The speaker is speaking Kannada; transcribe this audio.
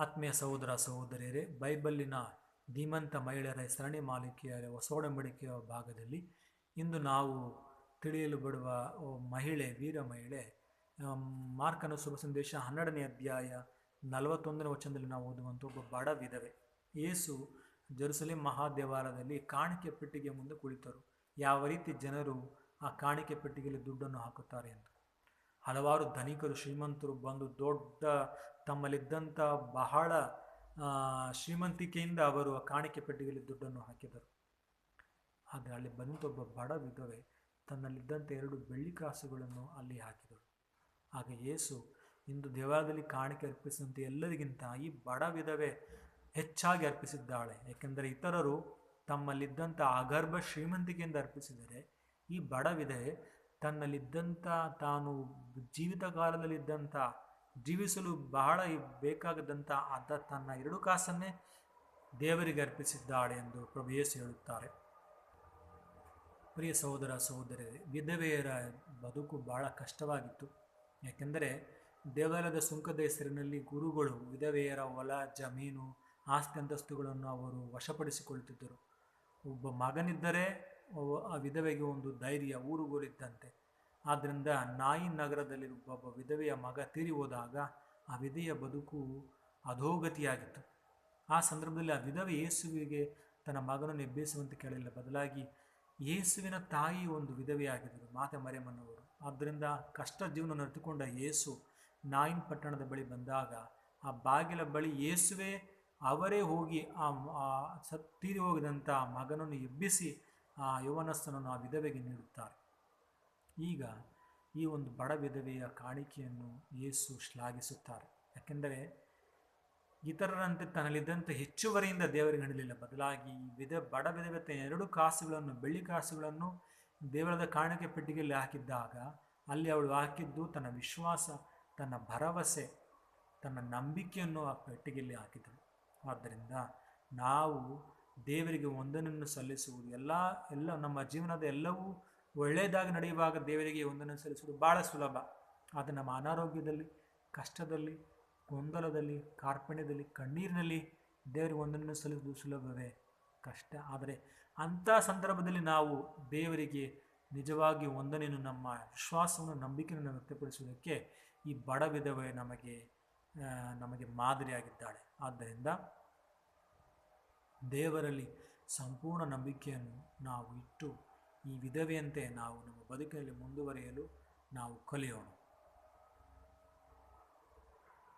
ಆತ್ಮೀಯ ಸಹೋದರ ಸಹೋದರಿಯರೇ, ಬೈಬಲ್ಲಿನ ಧೀಮಂತ ಮಹಿಳೆಯರ ಸರಣಿ ಮಾಲಿಕೆಯರ ಹೊಸ ಒಡಂಬಡಿಕೆಯ ಭಾಗದಲ್ಲಿ ಇಂದು ನಾವು ತಿಳಿಯಲು ಬಿಡುವ ಮಹಿಳೆ, ವೀರ ಮಹಿಳೆ, ಮಾರ್ಕನ ಶುಭ ಸಂದೇಶ 12ನೇ ಅಧ್ಯಾಯ 41ನೇ ವಚನದಲ್ಲಿ ನಾವು ಓದುವಂಥ ಒಬ್ಬ ಬಡ ವಿಧವೆ. ಯೇಸು ಜೆರುಸಲೇಮ್ ಮಹಾದೇವಾಲಯದಲ್ಲಿ ಕಾಣಿಕೆ ಪೆಟ್ಟಿಗೆ ಮುಂದೆ ಕುಳಿತರು. ಯಾವ ರೀತಿ ಜನರು ಆ ಕಾಣಿಕೆ ಪೆಟ್ಟಿಗೆಯಲ್ಲಿ ದುಡ್ಡನ್ನು ಹಾಕುತ್ತಾರೆ ಅಂತ. ಹಲವಾರು ಧನಿಕರು, ಶ್ರೀಮಂತರು ಬಂದು ದೊಡ್ಡ ತಮ್ಮಲ್ಲಿದ್ದಂಥ ಬಹಳ ಶ್ರೀಮಂತಿಕೆಯಿಂದ ಅವರು ಆ ಕಾಣಿಕೆ ಪೆಟ್ಟಿಗೆಯಲ್ಲಿ ದುಡ್ಡನ್ನು ಹಾಕಿದರು. ಆದರೆ ಅಲ್ಲಿ ಬಂದಂಥ ಒಬ್ಬ ಬಡ ವಿಧವೆ ತನ್ನಲ್ಲಿದ್ದಂಥ 2 ಬೆಳ್ಳಿ ಕಾಸುಗಳನ್ನು ಅಲ್ಲಿ ಹಾಕಿದರು. ಆಗ ಯೇಸು ಇಂದು ದೇವಾಲಯದಲ್ಲಿ ಕಾಣಿಕೆ ಅರ್ಪಿಸಿದಂತೆ ಎಲ್ಲರಿಗಿಂತ ಈ ಬಡ ವಿಧವೆ ಹೆಚ್ಚಾಗಿ ಅರ್ಪಿಸಿದ್ದಾಳೆ. ಏಕೆಂದರೆ ಇತರರು ತಮ್ಮಲ್ಲಿದ್ದಂಥ ಅಗರ್ಭ ಶ್ರೀಮಂತಿಕೆಯಿಂದ ಅರ್ಪಿಸಿದರೆ, ಈ ಬಡ ವಿಧವೆ ತನ್ನಲ್ಲಿದ್ದಂಥ, ತಾನು ಜೀವಿತ ಕಾಲದಲ್ಲಿದ್ದಂಥ, ಜೀವಿಸಲು ಬಹಳ ಬೇಕಾಗದಂಥ ತನ್ನ 2 ಕಾಸನ್ನೇ ದೇವರಿಗೆ ಅರ್ಪಿಸಿದ್ದಾಳೆ ಎಂದು ಪ್ರಭು ಯೇಸು ಹೇಳುತ್ತಾರೆ. ಪ್ರಿಯ ಸಹೋದರ ಸಹೋದರಿಯರೇ, ವಿಧವೆಯರ ಬದುಕು ಬಹಳ ಕಷ್ಟವಾಗಿತ್ತು. ಯಾಕೆಂದರೆ ದೇವಾಲಯದ ಸುಂಕದ ಹೆಸರಿನಲ್ಲಿ ಗುರುಗಳು ವಿಧವೆಯರ ಹೊಲ, ಜಮೀನು, ಆಸ್ತಿ ಅಂತಸ್ತುಗಳನ್ನು ಅವರು ವಶಪಡಿಸಿಕೊಳ್ಳುತ್ತಿದ್ದರು. ಒಬ್ಬ ಮಗನಿದ್ದರೆ ಆ ವಿಧವೆಗೆ ಒಂದು ಧೈರ್ಯ, ಊರುಗೋಲಿದ್ದಂತೆ. ಆದ್ದರಿಂದ ನಾಯಿನ್ ನಗರದಲ್ಲಿ ಒಬ್ಬ ವಿಧವೆಯ ಮಗ ತೀರಿ ಹೋದಾಗ ಆ ವಿಧವೆಯ ಬದುಕು ಅಧೋಗತಿಯಾಗಿತ್ತು. ಆ ಸಂದರ್ಭದಲ್ಲಿ ಆ ವಿಧವೆ ಯೇಸುವಿಗೆ ತನ್ನ ಮಗನನ್ನು ಎಬ್ಬಿಸುವಂತೆ ಕೇಳಲಿಲ್ಲ. ಬದಲಾಗಿ ಯೇಸುವಿನ ತಾಯಿ ಒಂದು ವಿಧವೆಯಾಗಿದ್ದರು, ಮಾತೆ ಮರಿಯಮ್ಮನವರು. ಆದ್ದರಿಂದ ಕಷ್ಟ ಜೀವನ ನಡೆದುಕೊಂಡ ಯೇಸು ನಾಯಿನ್ ಪಟ್ಟಣದ ಬಳಿ ಬಂದಾಗ ಆ ಬಾಗಿಲ ಬಳಿ ಯೇಸುವೇ ಅವರೇ ಹೋಗಿ ತೀರಿ ಹೋಗಿದಂಥ ಮಗನನ್ನು ಎಬ್ಬಿಸಿ ಆ ಯೌವನಸ್ಥನನ್ನು ಆ ವಿಧವೆಗೆ ನೀಡುತ್ತಾರೆ. ಈಗ ಈ ಒಂದು ಬಡ ವಿಧವೆಯ ಕಾಣಿಕೆಯನ್ನು ಯೇಸು ಶ್ಲಾಘಿಸುತ್ತಾರೆ. ಯಾಕೆಂದರೆ ಇತರರಂತೆ ತನ್ನಲ್ಲಿದ್ದಂತೆ ಹೆಚ್ಚುವರಿಯಿಂದ ದೇವರಿಗೆ ನೀಡಲಿಲ್ಲ. ಬದಲಾಗಿ ಬಡ ವಿಧವೆ 2 ಕಾಸುಗಳನ್ನು, ಬೆಳ್ಳಿ ಕಾಸುಗಳನ್ನು ದೇವರದ ಕಾಣಿಕೆ ಪೆಟ್ಟಿಗೆಯಲ್ಲಿ ಹಾಕಿದ್ದಾಗ ಅಲ್ಲಿ ಅವಳು ಹಾಕಿದ್ದು ತನ್ನ ವಿಶ್ವಾಸ, ತನ್ನ ಭರವಸೆ, ತನ್ನ ನಂಬಿಕೆಯನ್ನು ಆ ಪೆಟ್ಟಿಗೆಯಲ್ಲಿ ಹಾಕಿದಳು. ಆದ್ದರಿಂದ ನಾವು ದೇವರಿಗೆ ವಂದನೆಯನ್ನು ಸಲ್ಲಿಸುವುದು, ಎಲ್ಲ ನಮ್ಮ ಜೀವನದ ಎಲ್ಲವೂ ಒಳ್ಳೆಯದಾಗಿ ನಡೆಯುವಾಗ ದೇವರಿಗೆ ವಂದನೆ ಸಲ್ಲಿಸುವುದು ಭಾಳ ಸುಲಭ. ಆದರೆ ನಮ್ಮ ಅನಾರೋಗ್ಯದಲ್ಲಿ, ಕಷ್ಟದಲ್ಲಿ, ಗೊಂದಲದಲ್ಲಿ, ಕಾರ್ಪಣ್ಯದಲ್ಲಿ, ಕಣ್ಣೀರಿನಲ್ಲಿ ದೇವರಿಗೆ ವಂದನೆಯನ್ನು ಸಲ್ಲಿಸುವುದು ಸುಲಭವೇ? ಕಷ್ಟ. ಆದರೆ ಅಂಥ ಸಂದರ್ಭದಲ್ಲಿ ನಾವು ದೇವರಿಗೆ ನಿಜವಾಗಿ ವಂದನೆಯನ್ನು, ನಮ್ಮ ವಿಶ್ವಾಸವನ್ನು, ನಂಬಿಕೆಯನ್ನು ವ್ಯಕ್ತಪಡಿಸುವುದಕ್ಕೆ ಈ ಬಡ ವಿಧವೆ ನಮಗೆ ಮಾದರಿಯಾಗಿದ್ದಾಳೆ. ಆದ್ದರಿಂದ ದೇವರಲ್ಲಿ ಸಂಪೂರ್ಣ ನಂಬಿಕೆಯನ್ನು ನಾವು ಇಟ್ಟು ಈ ವಿಧವೆಯಂತೆ ನಾವು ನಮ್ಮ ಬದುಕಿನಲ್ಲಿ ಮುಂದುವರಿಯಲು ನಾವು ಕಲಿಯೋಣ.